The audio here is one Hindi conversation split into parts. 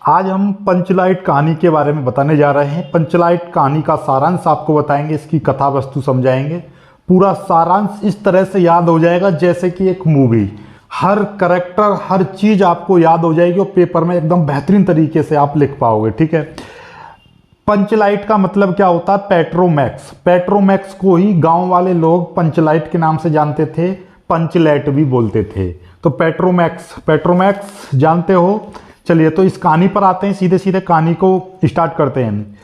आज हम पंचलाइट कहानी के बारे में बताने जा रहे हैं। पंचलाइट कहानी का सारांश आपको बताएंगे, इसकी कथा वस्तु समझाएंगे। पूरा सारांश इस तरह से याद हो जाएगा जैसे कि एक मूवी। हर करेक्टर, हर चीज़ आपको याद हो जाएगी और पेपर में एकदम बेहतरीन तरीके से आप लिख पाओगे। ठीक है। पंचलाइट का मतलब क्या होता है? पेट्रोमैक्स। पेट्रोमैक्स को ही गांव वाले लोग पंचलाइट के नाम से जानते थे, पंचलाइट भी बोलते थे। तो पेट्रोमैक्स जानते हो। चलिए तो इस कहानी पर आते हैं, सीधे सीधे कहानी को स्टार्ट करते हैं।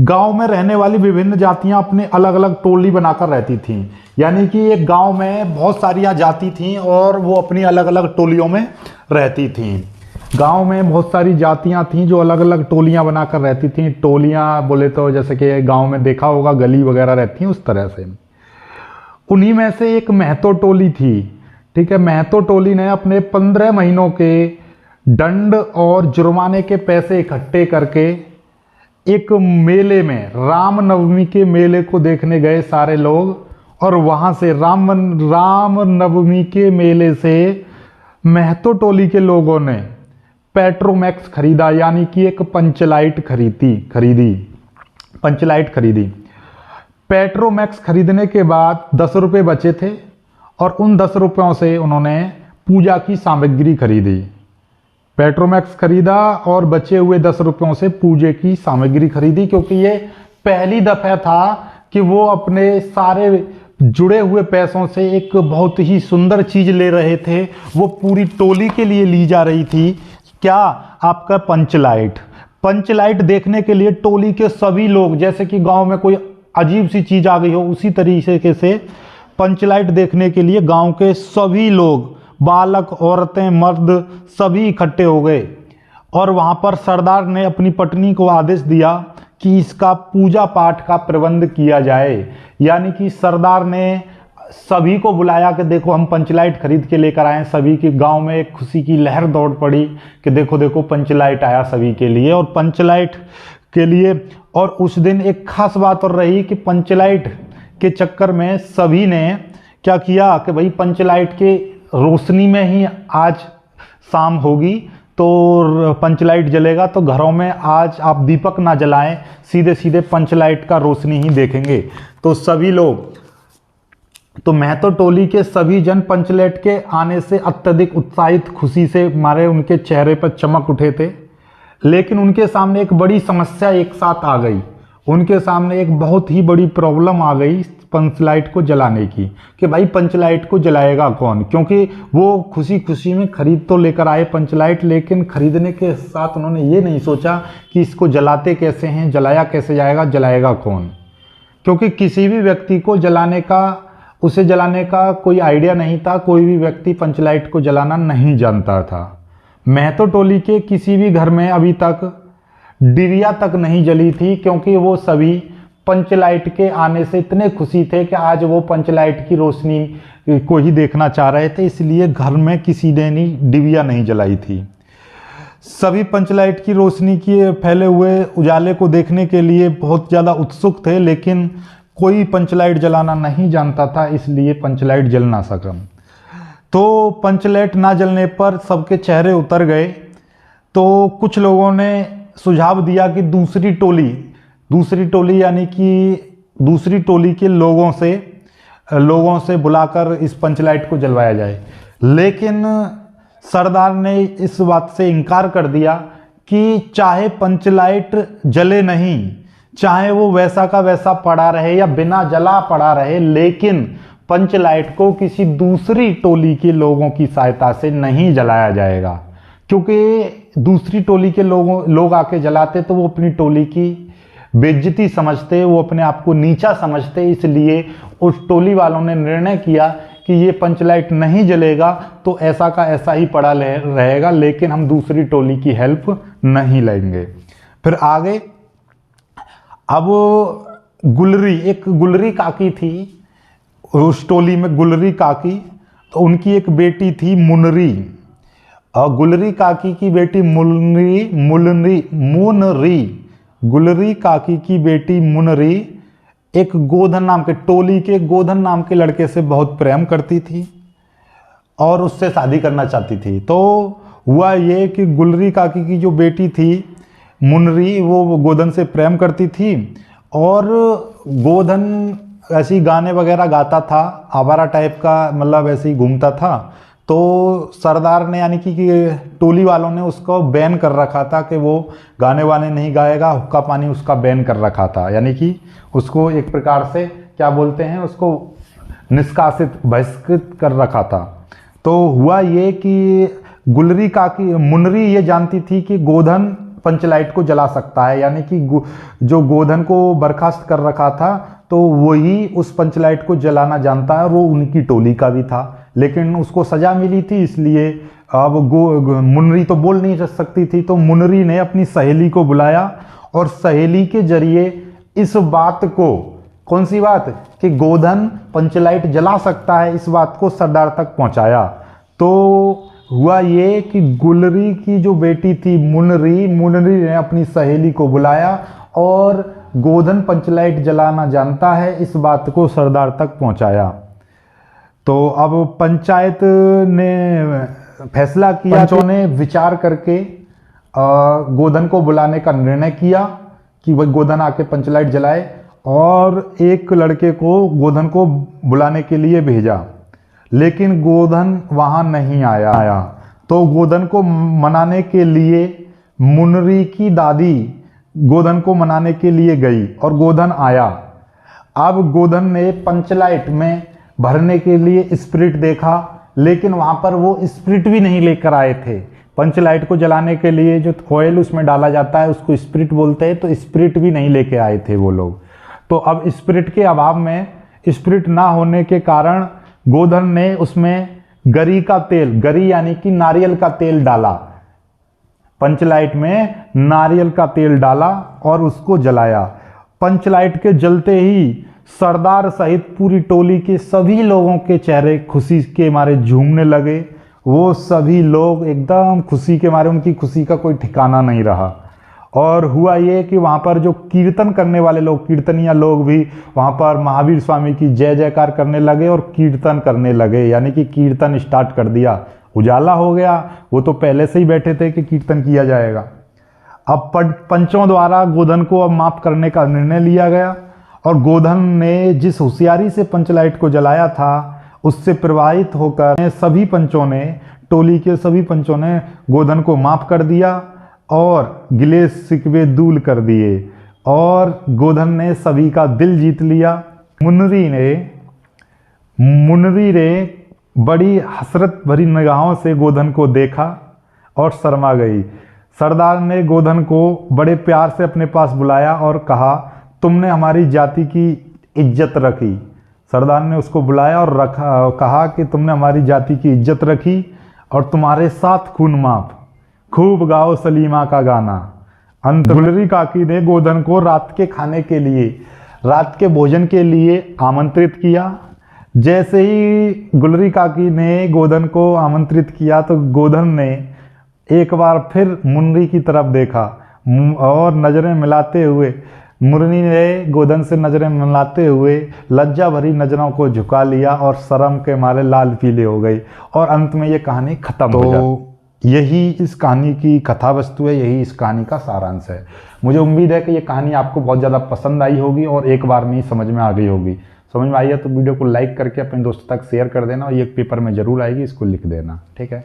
गांव में रहने वाली विभिन्न जातियां अपने अलग अलग टोली बनाकर रहती थीं। यानी कि एक गांव में बहुत सारी जाति थीं और वो अपनी अलग अलग टोलियों में रहती थीं। गांव में बहुत सारी जातियां थीं जो अलग अलग टोलियां बनाकर रहती थीं। टोलियां बोले तो जैसे कि गांव में देखा होगा गली वगैरह रहती हैं, उस तरह से। उन्हीं में से एक महतो टोली थी। ठीक है। महतो टोली ने अपने 15 महीनों के दंड और जुर्माने के पैसे इकट्ठे करके एक मेले में, रामनवमी के मेले को देखने गए सारे लोग। और वहां से रामनवमी के मेले से महतो टोली के लोगों ने पेट्रोमैक्स खरीदा, यानी कि एक पंचलाइट खरीदी। पेट्रोमैक्स खरीदने के बाद 10 रुपये बचे थे और उन 10 रुपयों से उन्होंने पूजा की सामग्री खरीदी। पेट्रोमैक्स खरीदा और बचे हुए 10 रुपयों से पूजे की सामग्री खरीदी, क्योंकि ये पहली दफा था कि वो अपने सारे जुड़े हुए पैसों से एक बहुत ही सुंदर चीज ले रहे थे। वो पूरी टोली के लिए ली जा रही थी। क्या? आपका पंचलाइट देखने के लिए टोली के सभी लोग, जैसे कि गांव में कोई अजीब सी चीज आ गई हो, उसी तरीके से पंचलाइट देखने के लिए गांव के सभी लोग, बालक, औरतें, मर्द, सभी इकट्ठे हो गए। और वहां पर सरदार ने अपनी पत्नी को आदेश दिया कि इसका पूजा पाठ का प्रबंध किया जाए। यानी कि सरदार ने सभी को बुलाया कि देखो हम पंचलाइट खरीद के लेकर आए। सभी के गांव में एक खुशी की लहर दौड़ पड़ी कि देखो देखो पंचलाइट आया सभी के लिए। और पंचलाइट के लिए, और उस दिन एक खास बात और रही कि पंचलाइट के चक्कर में सभी ने क्या किया कि भाई पंचलाइट के रोशनी में ही आज शाम होगी, तो पंचलाइट जलेगा, तो घरों में आज आप दीपक ना जलाएं, सीधे सीधे पंचलाइट का रोशनी ही देखेंगे। तो सभी लोग, तो महतो टोली के सभी जन पंचलाइट के आने से अत्यधिक उत्साहित, खुशी से मारे उनके चेहरे पर चमक उठे थे। लेकिन उनके सामने एक बड़ी समस्या एक साथ आ गई। उनके सामने एक बहुत ही बड़ी प्रॉब्लम आ गई पंचलाइट को जलाने की, कि भाई पंचलाइट को जलाएगा कौन? क्योंकि वो खुशी खुशी में खरीद तो लेकर आए पंचलाइट, लेकिन खरीदने के साथ उन्होंने ये नहीं सोचा कि इसको जलाते कैसे हैं, जलाया कैसे जाएगा, जलाएगा कौन? क्योंकि किसी भी व्यक्ति को उसे जलाने का कोई आइडिया नहीं था। कोई भी व्यक्ति पंचलाइट को जलाना नहीं जानता था। महतो टोली के किसी भी घर में अभी तक डिबिया तक नहीं जली थी, क्योंकि वो सभी पंचलाइट के आने से इतने खुशी थे कि आज वो पंचलाइट की रोशनी को ही देखना चाह रहे थे। इसलिए घर में किसी ने डिबिया नहीं जलाई थी। सभी पंचलाइट की रोशनी के फैले हुए उजाले को देखने के लिए बहुत ज़्यादा उत्सुक थे, लेकिन कोई पंचलाइट जलाना नहीं जानता था, इसलिए पंचलाइट जल ना सका। तो पंचलाइट ना जलने पर सबके चेहरे उतर गए। तो कुछ लोगों ने सुझाव दिया कि दूसरी टोली यानी कि दूसरी टोली के लोगों से बुलाकर इस पंचलाइट को जलवाया जाए। लेकिन सरदार ने इस बात से इनकार कर दिया कि चाहे पंचलाइट जले नहीं, चाहे वो वैसा का वैसा पड़ा रहे या बिना जला पड़ा रहे, लेकिन पंचलाइट को किसी दूसरी टोली के लोगों की सहायता से नहीं जलाया जाएगा। क्योंकि दूसरी टोली के लोग आके जलाते तो वो अपनी टोली की बेइज्जती समझते, वो अपने आप को नीचा समझते। इसलिए उस टोली वालों ने निर्णय किया कि ये पंचलाइट नहीं जलेगा तो ऐसा का ऐसा ही पड़ा रहेगा, लेकिन हम दूसरी टोली की हेल्प नहीं लेंगे। फिर आगे, अब गुलरी काकी थी उस टोली में, गुलरी काकी। तो उनकी एक बेटी थी मुनरी, और गुलरी काकी की बेटी गुलरी काकी की बेटी मुनरी एक टोली के गोधन नाम के लड़के से बहुत प्रेम करती थी और उससे शादी करना चाहती थी। तो हुआ ये कि गुलरी काकी की जो बेटी थी मुनरी, वो गोधन से प्रेम करती थी और गोधन ऐसी गाने वगैरह गाता था, आवारा टाइप का, मतलब ऐसे ही घूमता था। तो सरदार ने यानी कि टोली वालों ने उसको बैन कर रखा था कि वो गाने वाने नहीं गाएगा, हुक्का पानी उसका बैन कर रखा था, यानी कि उसको एक प्रकार से क्या बोलते हैं, उसको निष्कासित बहिष्कृत कर रखा था। तो हुआ ये कि गुलरी काकी मुनरी ये जानती थी कि गोधन पंचलाइट को जला सकता है, यानी कि जो गोधन को बर्खास्त कर रखा था तो वही उस पंचलाइट को जलाना जानता है, और वो उनकी टोली का भी था। लेकिन उसको सजा मिली थी, इसलिए अब मुनरी तो बोल नहीं सकती थी, तो मुनरी ने अपनी सहेली को बुलाया और सहेली के जरिए इस बात को, कौन सी बात, कि गोधन पंचलाइट जला सकता है, इस बात को सरदार तक पहुंचाया। तो हुआ ये कि गुलरी की जो बेटी थी मुनरी ने अपनी सहेली को बुलाया और गोधन पंचलाइट जलाना जानता है, इस बात को सरदार तक पहुंचाया। तो अब पंचायत ने फैसला किया, पंचों ने विचार करके गोधन को बुलाने का निर्णय किया कि वह गोधन आके पंचलाइट जलाए, और एक लड़के को गोधन को बुलाने के लिए भेजा, लेकिन गोधन वहां नहीं आया। तो गोधन को मनाने के लिए मुनरी की दादी गोधन को मनाने के लिए गई और गोधन आया। अब गोधन ने पंचलाइट में भरने के लिए स्पिरिट देखा, लेकिन वहां पर वो स्पिरिट भी नहीं लेकर आए थे। पंचलाइट को जलाने के लिए जो ऑयल उसमें डाला जाता है उसको स्पिरिट बोलते हैं, तो स्पिरिट भी नहीं लेके आए थे वो लोग। तो अब स्पिरिट के अभाव में, स्पिरिट ना होने के कारण गोधन ने उसमें गरी का तेल, गरी यानी कि नारियल का तेल डाला, पंचलाइट में नारियल का तेल डाला और उसको जलाया। पंचलाइट के जलते ही सरदार सहित पूरी टोली के सभी लोगों के चेहरे खुशी के मारे झूमने लगे। वो सभी लोग एकदम खुशी के मारे, उनकी खुशी का कोई ठिकाना नहीं रहा। और हुआ ये कि वहाँ पर जो कीर्तन करने वाले लोग, कीर्तनिया लोग भी वहाँ पर महावीर स्वामी की जय जयकार करने लगे और कीर्तन करने लगे, यानी कि कीर्तन स्टार्ट कर दिया। उजाला हो गया, वो तो पहले से ही बैठे थे कि कीर्तन किया जाएगा। अब पंचों द्वारा गोधन को अब माफ करने का निर्णय लिया गया, और गोधन ने जिस होशियारी से पंचलाइट को जलाया था उससे प्रभावित होकर सभी पंचों ने, टोली के सभी पंचों ने गोधन को माफ कर दिया और गिले शिकवे दूर कर दिए, और गोधन ने सभी का दिल जीत लिया। मुनरी ने बड़ी हसरत भरी निगाहों से गोधन को देखा और शर्मा गई। सरदार ने गोधन को बड़े प्यार से अपने पास बुलाया और कहा, तुमने हमारी जाति की इज्जत रखी। सरदार ने उसको बुलाया और कहा कि तुमने हमारी जाति की इज्जत रखी और तुम्हारे साथ खून माफ, खूब गाओ सलीमा का गाना। अंत गुलरी काकी ने गोधन को रात के खाने के लिए, रात के भोजन के लिए आमंत्रित किया। जैसे ही गुलरी काकी ने गोधन को आमंत्रित किया तो गोधन ने एक बार फिर मुनरी की तरफ देखा और नजरें मिलाते हुए, मुरनी ने गोधन से नजरें मिलाते हुए लज्जा भरी नजरों को झुका लिया और शर्म के मारे लाल पीले हो गई, और अंत में ये कहानी खत्म हो जाती। यही इस कहानी की कथा वस्तु है, यही इस कहानी का सारांश है। मुझे उम्मीद है कि ये कहानी आपको बहुत ज़्यादा पसंद आई होगी और एक बार में ही समझ में आ गई होगी। समझ में आई है तो वीडियो को लाइक करके अपने दोस्तों तक शेयर कर देना, और ये पेपर में जरूर आएगी, इसको लिख देना, ठीक है।